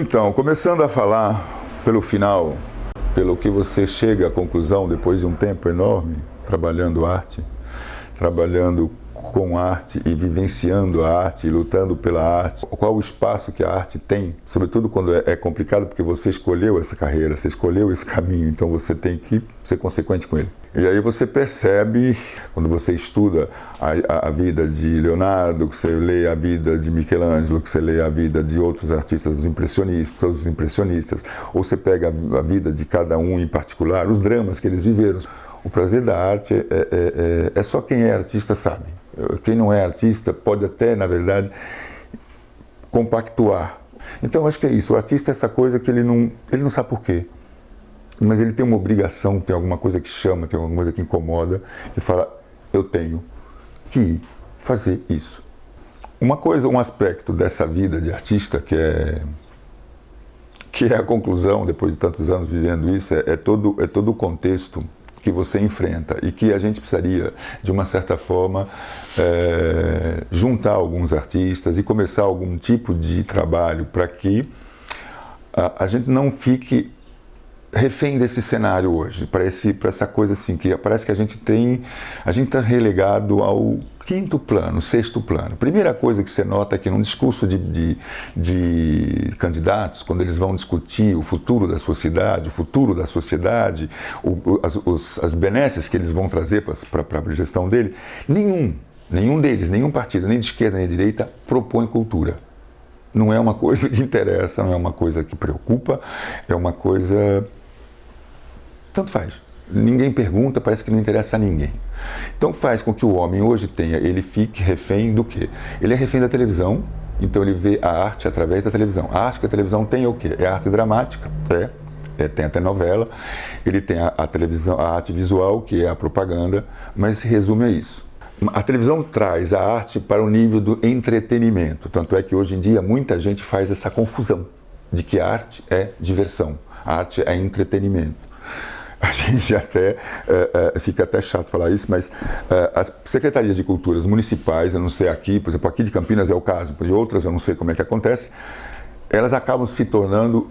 Então, começando a falar pelo final, pelo que você chega à conclusão depois de um tempo enorme trabalhando arte, trabalhando com arte e vivenciando a arte e lutando pela arte. Qual o espaço que a arte tem, sobretudo quando é complicado, porque você escolheu essa carreira, você escolheu esse caminho, então você tem que ser consequente com ele. E aí você percebe, quando você estuda a vida de Leonardo, que você lê a vida de Michelangelo, que você lê a vida de outros artistas, os impressionistas, ou você pega a vida de cada um em particular, os dramas que eles viveram. O prazer da arte é só quem é artista sabe. Quem não é artista pode até, na verdade, compactuar. Então, acho que é isso. O artista é essa coisa que ele não sabe por quê. Mas ele tem uma obrigação, tem alguma coisa que chama, tem alguma coisa que incomoda, e fala, eu tenho que fazer isso. Um aspecto dessa vida de artista que é a conclusão, depois de tantos anos vivendo isso, é todo o contexto que você enfrenta e que a gente precisaria, de uma certa forma, juntar alguns artistas e começar algum tipo de trabalho para que a gente não fique refém desse cenário hoje, para essa coisa assim, que parece que a gente está relegado ao quinto plano, sexto plano. Primeira coisa que você nota é que num discurso de candidatos, quando eles vão discutir o futuro da sociedade, as benesses que eles vão trazer para a gestão dele, nenhum deles, nenhum partido, nem de esquerda nem de direita, propõe cultura. Não é uma coisa que interessa, não é uma coisa que preocupa, é uma coisa... Tanto faz. Ninguém pergunta, parece que não interessa a ninguém. Então faz com que o homem hoje ele fique refém do quê? Ele é refém da televisão, então ele vê a arte através da televisão. A arte que a televisão tem é o quê? É a arte dramática, tem até novela, ele tem a televisão, a arte visual, que é a propaganda, mas se resume a isso. A televisão traz a arte para o nível do entretenimento, tanto é que hoje em dia muita gente faz essa confusão de que a arte é diversão, a arte é entretenimento. A gente até, fica até chato falar isso, mas as secretarias de culturas municipais, eu não sei aqui, por exemplo, aqui de Campinas é o caso, de outras eu não sei como é que acontece, elas acabam se tornando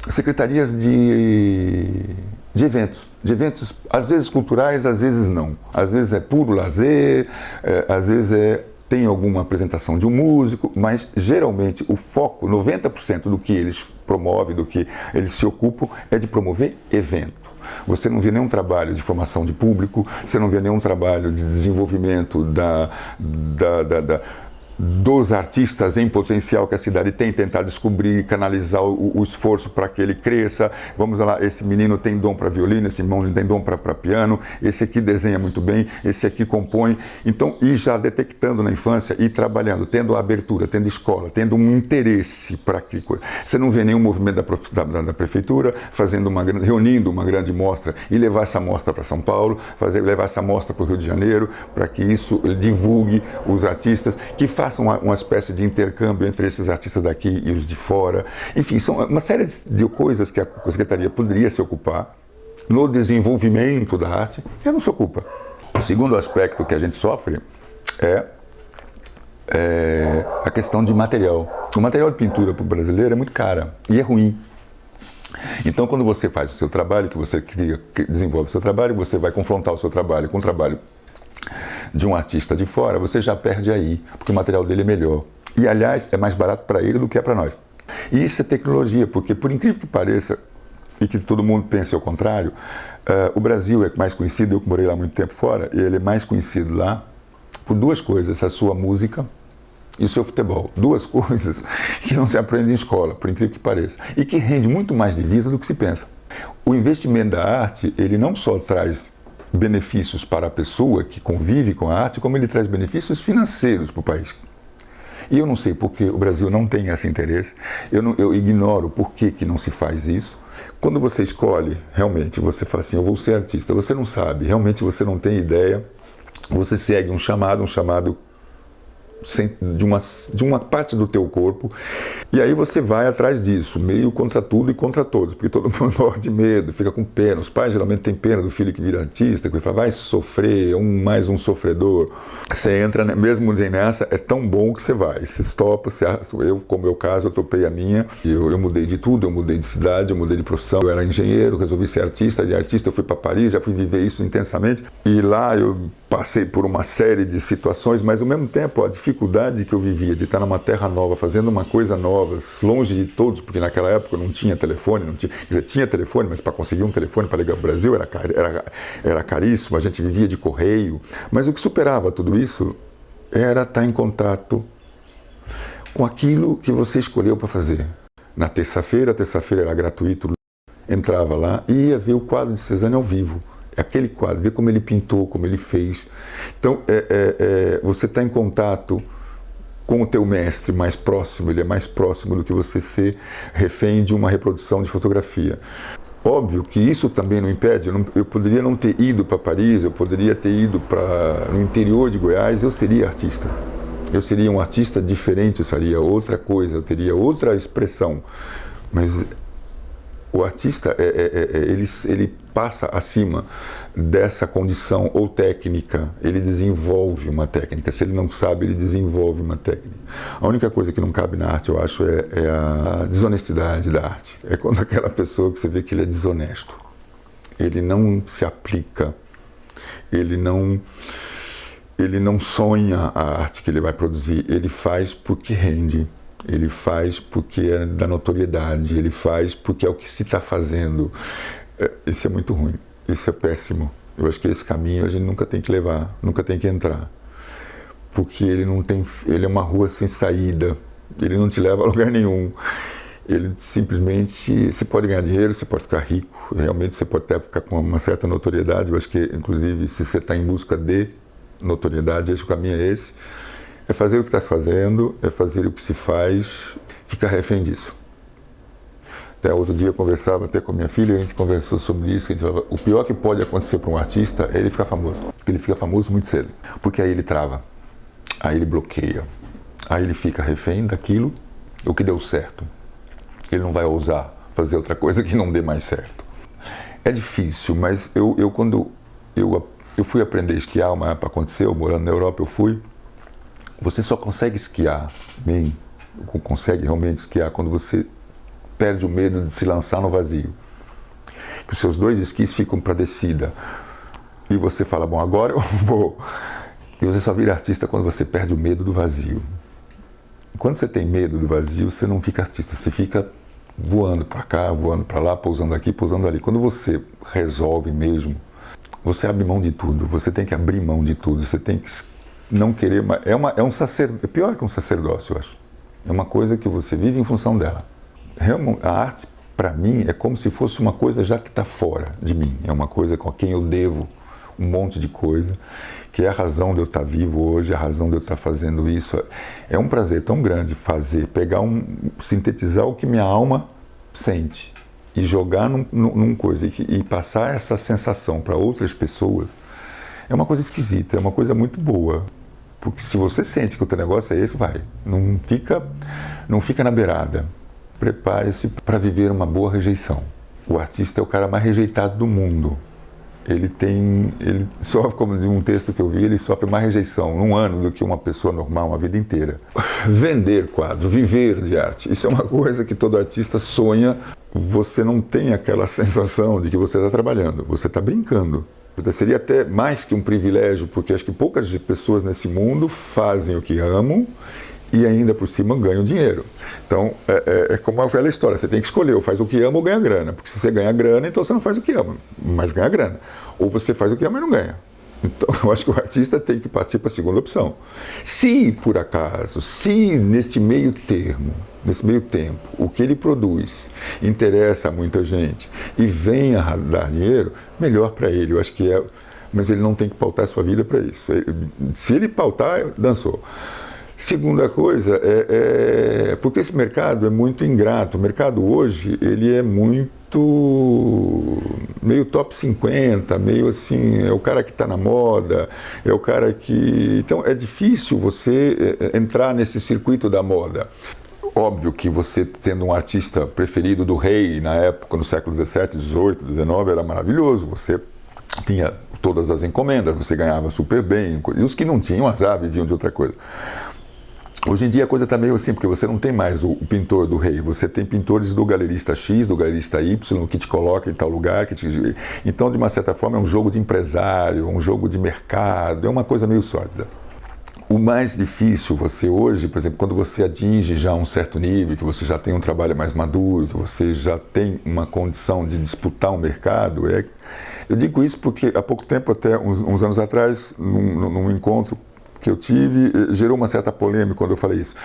secretarias de eventos, às vezes culturais, às vezes não. Às vezes é puro lazer, às vezes tem alguma apresentação de um músico, mas geralmente o foco, 90% do que eles promovem, do que eles se ocupam, é de promover evento. Você não vê nenhum trabalho de formação de público, você não vê nenhum trabalho de desenvolvimento dos artistas em potencial que a cidade tem, tentar descobrir, canalizar o esforço para que ele cresça. Vamos lá, esse menino tem dom para violino, esse menino tem dom para piano, esse aqui desenha muito bem, esse aqui compõe. Então, ir já detectando na infância e trabalhando, tendo a abertura, tendo escola, tendo um interesse para aquilo coisa. Você não vê nenhum movimento da prefeitura reunindo uma grande mostra e levar essa mostra para São Paulo, levar essa mostra para o Rio de Janeiro, para que isso divulgue os artistas, que façam uma espécie de intercâmbio entre esses artistas daqui e os de fora. Enfim, são uma série de coisas que a Secretaria poderia se ocupar no desenvolvimento da arte, e ela não se ocupa. O segundo aspecto que a gente sofre é a questão de material. O material de pintura para o brasileiro é muito caro e é ruim. Então, quando você faz o seu trabalho, que você desenvolve o seu trabalho, você vai confrontar o seu trabalho com o trabalho de um artista de fora, você já perde aí, porque o material dele é melhor. E, aliás, é mais barato para ele do que é para nós. E isso é tecnologia, porque, por incrível que pareça, e que todo mundo pense ao contrário, o Brasil é mais conhecido, eu que morei lá muito tempo fora, e ele é mais conhecido lá por duas coisas, a sua música e o seu futebol. Duas coisas que não se aprende em escola, por incrível que pareça, e que rende muito mais divisa do que se pensa. O investimento da arte, ele não só traz benefícios para a pessoa que convive com a arte, como ele traz benefícios financeiros para o país. E eu não sei por que o Brasil não tem esse interesse, eu ignoro por que não se faz isso. Quando você escolhe, realmente, você fala assim, eu vou ser artista, você não sabe, realmente você não tem ideia, você segue um chamado de uma parte do teu corpo, e aí você vai atrás disso, meio contra tudo e contra todos, porque todo mundo morre de medo, fica com pena. Os pais geralmente têm pena do filho que vira artista, que fala, vai sofrer, mais um sofredor. Você entra, mesmo nessa, é tão bom que você vai, você topa, como meu caso, eu topei a minha, eu mudei de tudo, eu mudei de cidade, eu mudei de profissão, eu era engenheiro, resolvi ser artista, de artista eu fui para Paris, já fui viver isso intensamente, e lá eu passei por uma série de situações, mas ao mesmo tempo a dificuldade que eu vivia de estar numa terra nova, fazendo uma coisa nova, longe de todos, porque naquela época não tinha telefone, quer dizer, tinha telefone, mas para conseguir um telefone para ligar para o Brasil era caríssimo, a gente vivia de correio, mas o que superava tudo isso era estar em contato com aquilo que você escolheu para fazer. Na terça-feira, a terça-feira era gratuito, entrava lá e ia ver o quadro de Cézanne ao vivo. Aquele quadro, ver como ele pintou, como ele fez. Então, você está em contato com o teu mestre mais próximo, ele é mais próximo do que você ser refém de uma reprodução de fotografia. Óbvio que isso também não impede, eu poderia não ter ido para Paris, eu poderia ter ido no interior de Goiás, eu seria artista. Eu seria um artista diferente, eu faria outra coisa, eu teria outra expressão. Mas o artista, ele passa acima dessa condição ou técnica, ele desenvolve uma técnica. Se ele não sabe, ele desenvolve uma técnica. A única coisa que não cabe na arte, eu acho, é a desonestidade da arte. É quando aquela pessoa que você vê que ele é desonesto. Ele não se aplica, ele não sonha a arte que ele vai produzir, ele faz porque rende. Ele faz porque é da notoriedade, ele faz porque é o que se está fazendo. Isso é muito ruim, isso é péssimo. Eu acho que esse caminho a gente nunca tem que levar, nunca tem que entrar. Porque ele é uma rua sem saída, ele não te leva a lugar nenhum. Ele simplesmente, você pode ganhar dinheiro, você pode ficar rico, realmente você pode até ficar com uma certa notoriedade. Eu acho que, inclusive, se você está em busca de notoriedade, acho que o caminho é esse. É fazer o que está se fazendo, é fazer o que se faz, ficar refém disso. Até outro dia eu conversava até com a minha filha, a gente conversou sobre isso, a gente falava, o pior que pode acontecer para um artista é ele ficar famoso. Porque ele fica famoso muito cedo, porque aí ele trava, aí ele bloqueia, aí ele fica refém daquilo, o que deu certo. Ele não vai ousar fazer outra coisa que não dê mais certo. É difícil, mas quando eu fui aprender a esquiar, uma época aconteceu, morando na Europa eu fui. Você só consegue esquiar bem, consegue realmente esquiar quando você perde o medo de se lançar no vazio. Que os seus dois esquis ficam para descida. E você fala, bom, agora eu vou. E você só vira artista quando você perde o medo do vazio. Quando você tem medo do vazio, você não fica artista, você fica voando para cá, voando para lá, pousando aqui, pousando ali. Quando você resolve mesmo, você abre mão de tudo, você tem que abrir mão de tudo, você tem que não querer mais. É um sacerdócio, é pior que um sacerdócio, eu acho. É uma coisa que você vive em função dela. A arte, para mim, é como se fosse uma coisa já que está fora de mim. É uma coisa com quem eu devo um monte de coisa, que é a razão de eu estar vivo hoje, a razão de eu estar fazendo isso. É um prazer tão grande sintetizar o que minha alma sente e jogar num coisa e passar essa sensação para outras pessoas. É uma coisa esquisita, é uma coisa muito boa. Porque se você sente que o teu negócio é esse, vai. Não fica na beirada. Prepare-se para viver uma boa rejeição. O artista é o cara mais rejeitado do mundo. Ele sofre, como de um texto que eu vi, ele sofre mais rejeição num ano do que uma pessoa normal, uma vida inteira. Vender quadro, viver de arte, isso é uma coisa que todo artista sonha. Você não tem aquela sensação de que você está trabalhando, você está brincando. Seria até mais que um privilégio, porque acho que poucas pessoas nesse mundo fazem o que amam e ainda por cima ganham dinheiro. Então, é como aquela história, você tem que escolher, ou faz o que ama ou ganha grana. Porque se você ganha grana, então você não faz o que ama, mas ganha grana. Ou você faz o que ama e não ganha. Então, eu acho que o artista tem que partir para a segunda opção. Se, por acaso, nesse meio tempo, o que ele produz interessa a muita gente e venha a dar dinheiro, melhor para ele, eu acho que é. Mas ele não tem que pautar a sua vida para isso. Se ele pautar, dançou. Segunda coisa, porque esse mercado é muito ingrato. O mercado hoje, ele é muito meio top 50, meio assim, é o cara que está na moda, é o cara que... Então é difícil você entrar nesse circuito da moda. Óbvio que você tendo um artista preferido do rei na época, no século XVII, XVIII, XIX, era maravilhoso. Você tinha todas as encomendas, você ganhava super bem. E os que não tinham, azar, viviam de outra coisa. Hoje em dia a coisa está meio assim, porque você não tem mais o pintor do rei, você tem pintores do galerista X, do galerista Y, que te coloca em tal lugar. Então, de uma certa forma, é um jogo de empresário, um jogo de mercado, é uma coisa meio sórdida. O mais difícil você hoje, por exemplo, quando você atinge já um certo nível, que você já tem um trabalho mais maduro, que você já tem uma condição de disputar um mercado, eu digo isso porque há pouco tempo, até uns anos atrás, num encontro que eu tive, gerou uma certa polêmica quando eu falei isso,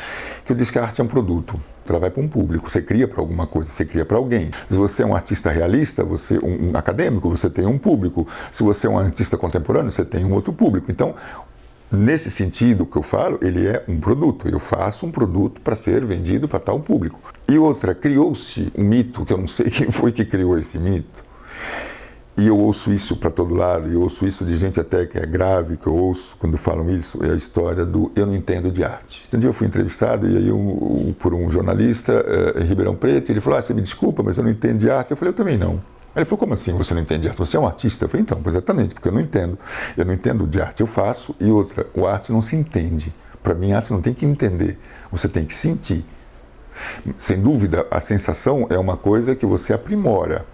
que eu disse que a arte é um produto, ela vai para um público, você cria para alguma coisa, você cria para alguém. Se você é um artista realista, você um acadêmico, você tem um público. Se você é um artista contemporâneo, você tem um outro público. Então, nesse sentido que eu falo, ele é um produto. Eu faço um produto para ser vendido para tal público. E outra, criou-se um mito, que eu não sei quem foi que criou esse mito, e eu ouço isso para todo lado, e eu ouço isso de gente até que é grave, que eu ouço quando falam isso, é a história do eu não entendo de arte. Um dia eu fui entrevistado e aí por um jornalista em Ribeirão Preto, e ele falou, você me desculpa, mas eu não entendo de arte. Eu falei, eu também não. Aí ele falou, como assim você não entende de arte? Você é um artista? Eu falei, então, exatamente, porque eu não entendo de arte, eu faço. E outra, a arte não se entende. Para mim, a arte não tem que entender, você tem que sentir. Sem dúvida, a sensação é uma coisa que você aprimora.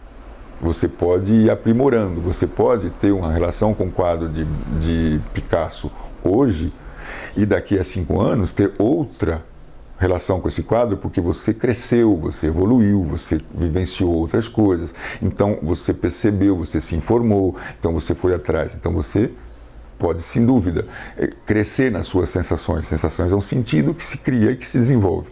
Você pode ir aprimorando, você pode ter uma relação com o quadro de Picasso hoje e daqui a 5 anos ter outra relação com esse quadro, porque você cresceu, você evoluiu, você vivenciou outras coisas, então você percebeu, você se informou, então você foi atrás, então você pode, sem dúvida, crescer nas suas sensações. Sensações é um sentido que se cria e que se desenvolve.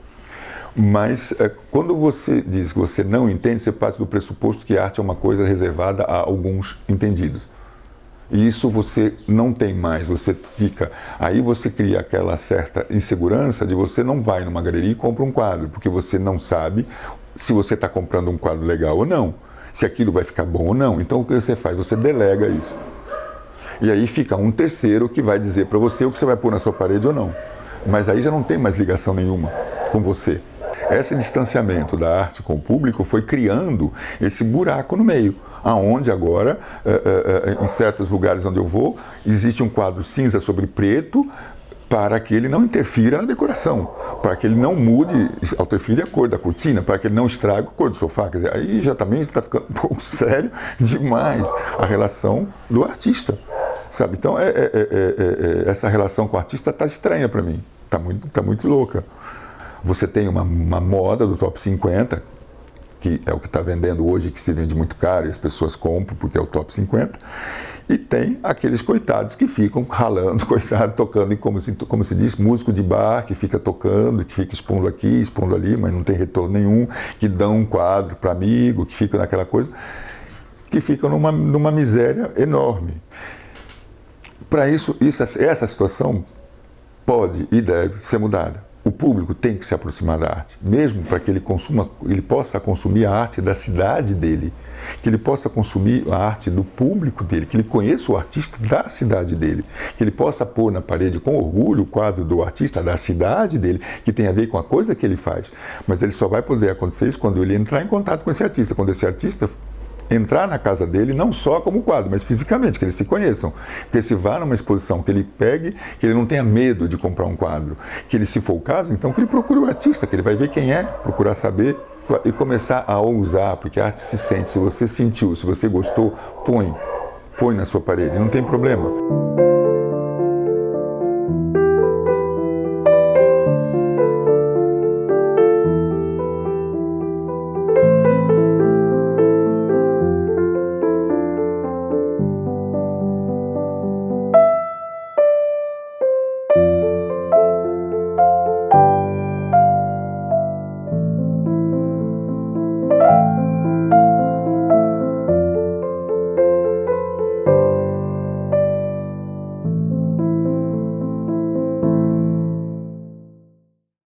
Mas quando você diz que você não entende, você parte do pressuposto que a arte é uma coisa reservada a alguns entendidos. E isso você não tem mais, você fica... Aí você cria aquela certa insegurança de você não vai numa galeria e compra um quadro, porque você não sabe se você está comprando um quadro legal ou não, se aquilo vai ficar bom ou não. Então o que você faz? Você delega isso. E aí fica um terceiro que vai dizer para você o que você vai pôr na sua parede ou não. Mas aí já não tem mais ligação nenhuma com você. Esse distanciamento da arte com o público foi criando esse buraco no meio, aonde agora, em certos lugares onde eu vou, existe um quadro cinza sobre preto para que ele não interfira na decoração, para que ele não mude, interfira a cor da cortina, para que ele não estrague a cor do sofá. Quer dizer, aí já também está ficando um pouco sério demais a relação do artista, sabe? Então, essa relação com o artista está estranha para mim, está muito louca. Você tem uma moda do top 50, que é o que está vendendo hoje, que se vende muito caro e as pessoas compram porque é o top 50, e tem aqueles coitados que ficam ralando, coitado, tocando, como se diz, músico de bar, que fica tocando, que fica expondo aqui, expondo ali, mas não tem retorno nenhum, que dão um quadro para amigo, que fica naquela coisa, que ficam numa miséria enorme. Para isso, essa situação pode e deve ser mudada. O público tem que se aproximar da arte, mesmo para que ele possa consumir a arte da cidade dele, que ele possa consumir a arte do público dele, que ele conheça o artista da cidade dele, que ele possa pôr na parede com orgulho o quadro do artista da cidade dele, que tem a ver com a coisa que ele faz. Mas ele só vai poder acontecer isso quando ele entrar em contato com esse artista, quando esse artista entrar na casa dele, não só como quadro, mas fisicamente, que eles se conheçam, que se vá numa exposição, que ele pegue, que ele não tenha medo de comprar um quadro, que ele, se for o caso, então que ele procure o artista, que ele vai ver quem é, procurar saber e começar a ousar, porque a arte se sente, se você sentiu, se você gostou, põe na sua parede, não tem problema.